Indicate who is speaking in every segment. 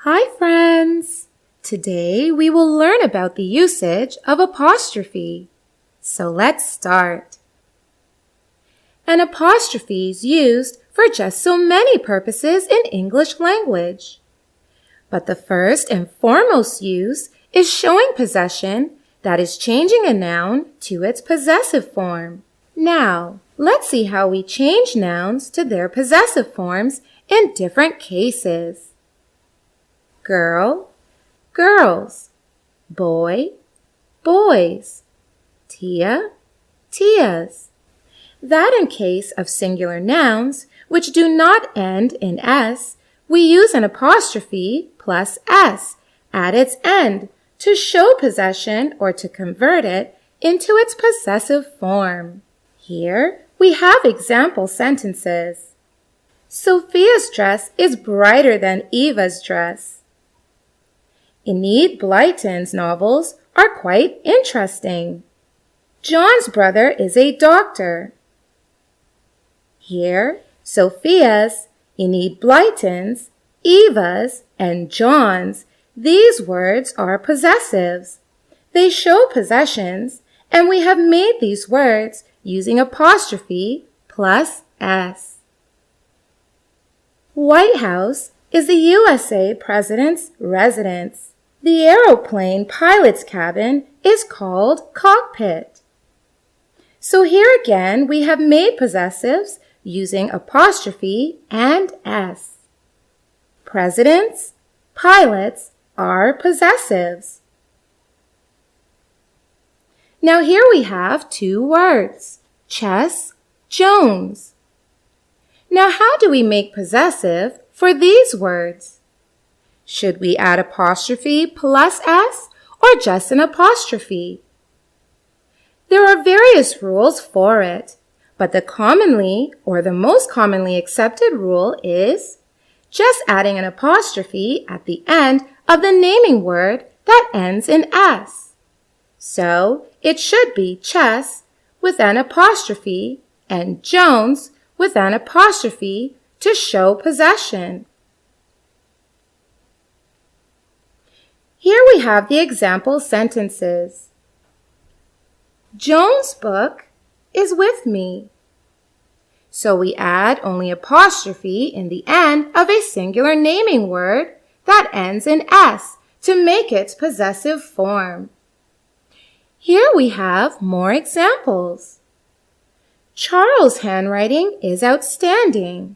Speaker 1: Hi friends! Today we will learn about the usage of apostrophe. So let's start. An apostrophe is used for just so many purposes in English language. But the first and foremost use is showing possession, that is changing a noun to its possessive form. Now, let's see how we change nouns to their possessive forms in different cases. Girl, girls. Boy, boys. Tia, tias. That in case of singular nouns, which do not end in s, we use an apostrophe plus s at its end to show possession or to convert it into its possessive form. Here we have example sentences. Sophia's dress is brighter than Eva's dress. Enid Blyton's novels are quite interesting. John's brother is a doctor. Here, Sophia's, Enid Blyton's, Eva's, and John's, these words are possessives. They show possessions, and we have made these words using apostrophe plus s. White House is the USA President's residence. The aeroplane pilot's cabin is called cockpit. So here again we have made possessives using apostrophe and s. Presidents, pilots are possessives. Now here we have two words, Chess, Jones. Now how do we make possessive for these words? Should we add apostrophe plus s or just an apostrophe? There are various rules for it, but the commonly or the most commonly accepted rule is just adding an apostrophe at the end of the naming word that ends in s. So it should be chess with an apostrophe and Jones with an apostrophe to show possession. Here we have the example sentences. Joan's book is with me. So we add only apostrophe in the end of a singular naming word that ends in s to make its possessive form. Here we have more examples. Charles' handwriting is outstanding.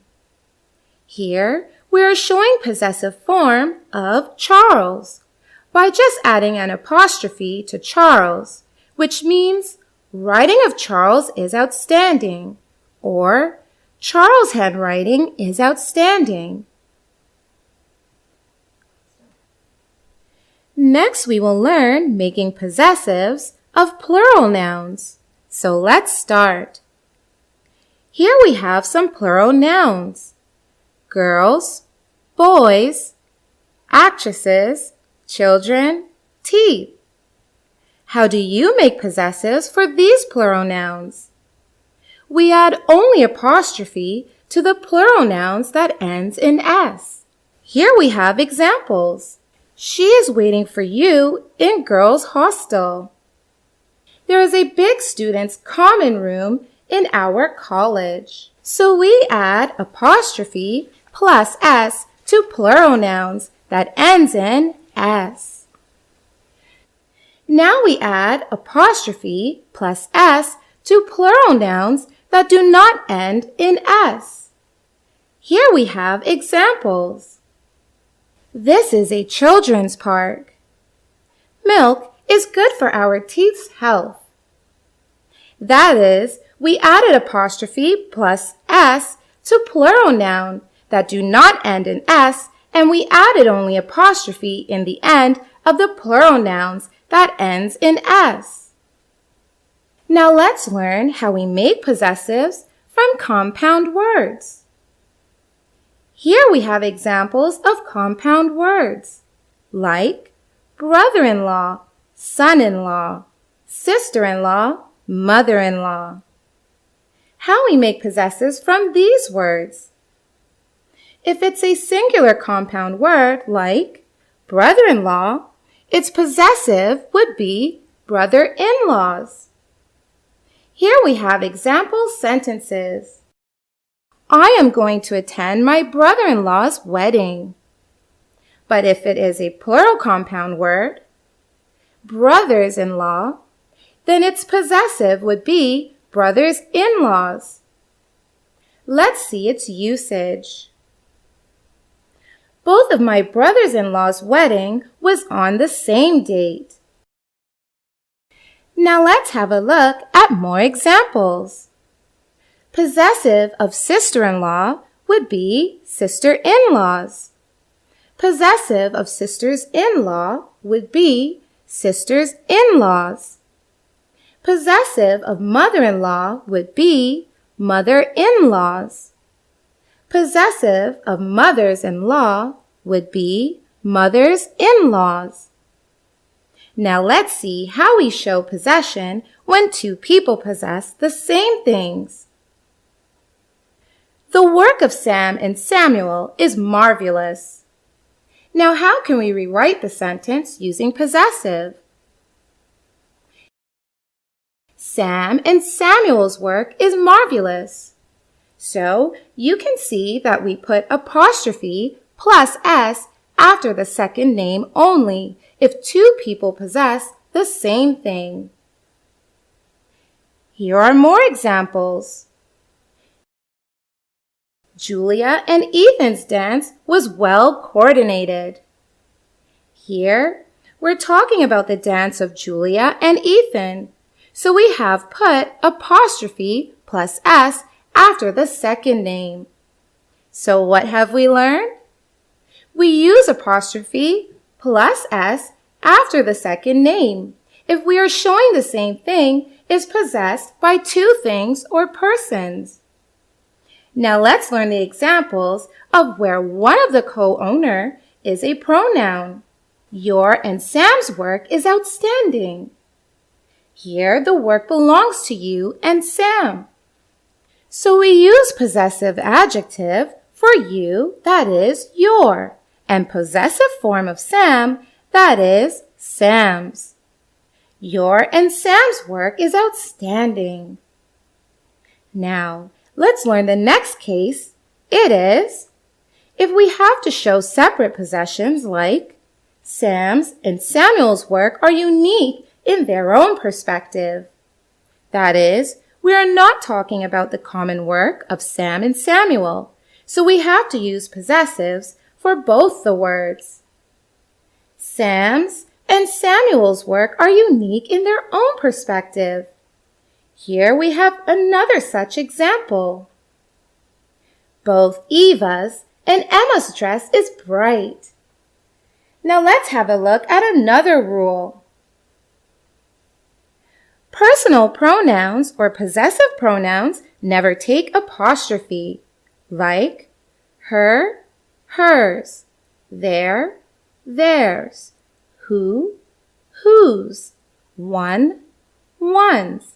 Speaker 1: Here we are showing possessive form of Charles by just adding an apostrophe to Charles, which means writing of Charles is outstanding, or Charles' handwriting is outstanding. Next, we will learn making possessives of plural nouns. So let's start. Here we have some plural nouns. Girls, boys, actresses, children, teeth. How do you make possessives for these plural nouns? We add only apostrophe to the plural nouns that ends in s. Here we have examples. She is waiting for you in girls' hostel. There is a big student's common room in our college. So we add apostrophe plus s to plural nouns that ends in s. Now we add apostrophe plus s to plural nouns that do not end in s. Here we have examples. This is a children's park. Milk is good for our teeth's health. That is, we added apostrophe plus s to plural noun that do not end in s, and we added only apostrophe in the end of the plural nouns that ends in s. Now let's learn how we make possessives from compound words. Here we have examples of compound words, like brother-in-law, son-in-law, sister-in-law, mother-in-law. How we make possessives from these words. If it's a singular compound word like brother-in-law, its possessive would be brother-in-laws. Here we have example sentences. I am going to attend my brother-in-law's wedding. But if it is a plural compound word, brothers-in-law, then its possessive would be brothers-in-laws. Let's see its usage. Both of my brothers-in-law's wedding was on the same date. Now let's have a look at more examples. Possessive of sister-in-law would be sister-in-laws. Possessive of sisters-in-law would be sisters-in-laws. Possessive of mother-in-law would be mother-in-laws. Possessive of mothers-in-law would be mothers-in-laws. Now let's see how we show possession when two people possess the same things. The work of Sam and Samuel is marvelous. Now how can we rewrite the sentence using possessive? Sam and Samuel's work is marvelous. So you can see that we put apostrophe plus S after the second name only if two people possess the same thing. Here are more examples. Julia and Ethan's dance was well coordinated. Here, we're talking about the dance of Julia and Ethan, so we have put apostrophe plus S after the second name. So what have we learned? We use apostrophe plus S after the second name if we are showing the same thing is possessed by two things or persons. Now let's learn the examples of where one of the co-owner is a pronoun. Your and Sam's work is outstanding. Here the work belongs to you and Sam. So we use possessive adjective for you, that is your, and possessive form of Sam, that is Sam's. Your and Sam's work is outstanding. Now, let's learn the next case. It is if we have to show separate possessions like Sam's and Samuel's work are unique in their own perspective. That is, we are not talking about the common work of Sam and Samuel, so we have to use possessives for both the words. Sam's and Samuel's work are unique in their own perspective. Here we have another such example. Both Eva's and Emma's dress is bright. Now let's have a look at another rule. Personal pronouns or possessive pronouns never take apostrophe, like her, hers, their, theirs, who, whose, one, one's.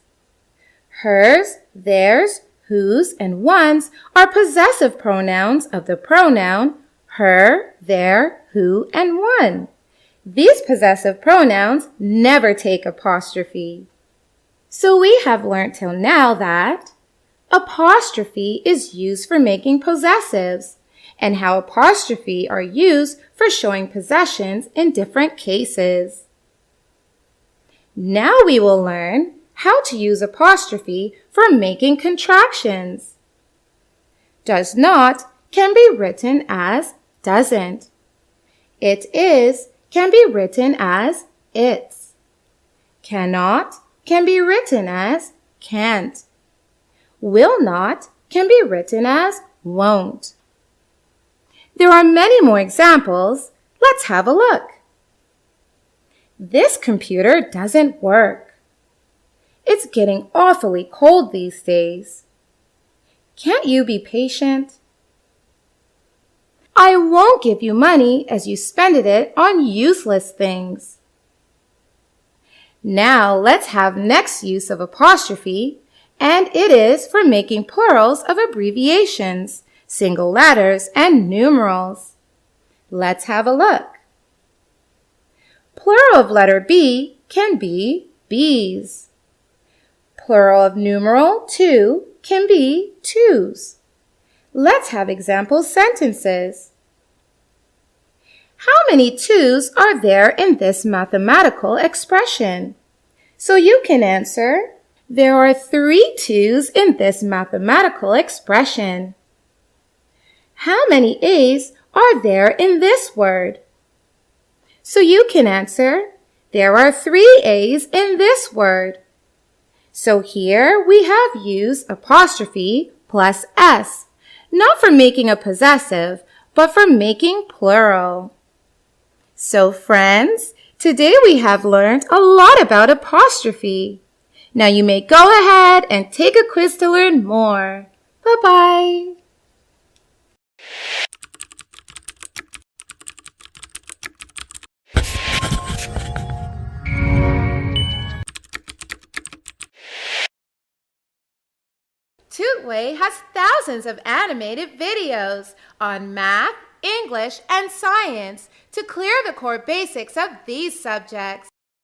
Speaker 1: Hers, theirs, whose, and one's are possessive pronouns of the pronoun her, their, who, and one. These possessive pronouns never take apostrophe. So we have learnt till now that apostrophe is used for making possessives, and how apostrophe are used for showing possessions in different cases. Now we will learn how to use apostrophe for making contractions. Does not can be written as doesn't. It is can be written as it's. Cannot can be written as can't. Will not can be written as won't. There are many more examples. Let's have a look. This computer doesn't work. It's getting awfully cold these days. Can't you be patient? I won't give you money as you spend it on useless things. Now let's have next use of apostrophe, and it is for making plurals of abbreviations, single letters, and numerals. Let's have a look. Plural of letter B can be bees. Plural of numeral 2 can be twos. Let's have example sentences. How many twos are there in this mathematical expression? So you can answer, there are 3 twos in this mathematical expression. How many A's are there in this word? So you can answer, there are 3 A's in this word. So here we have used apostrophe plus S, not for making a possessive, but for making plural. So friends, today we have learned a lot about apostrophe. Now you may go ahead and take a quiz to learn more. Bye-bye. Tutway has thousands of animated videos on math, English, and science to clear the core basics of these subjects.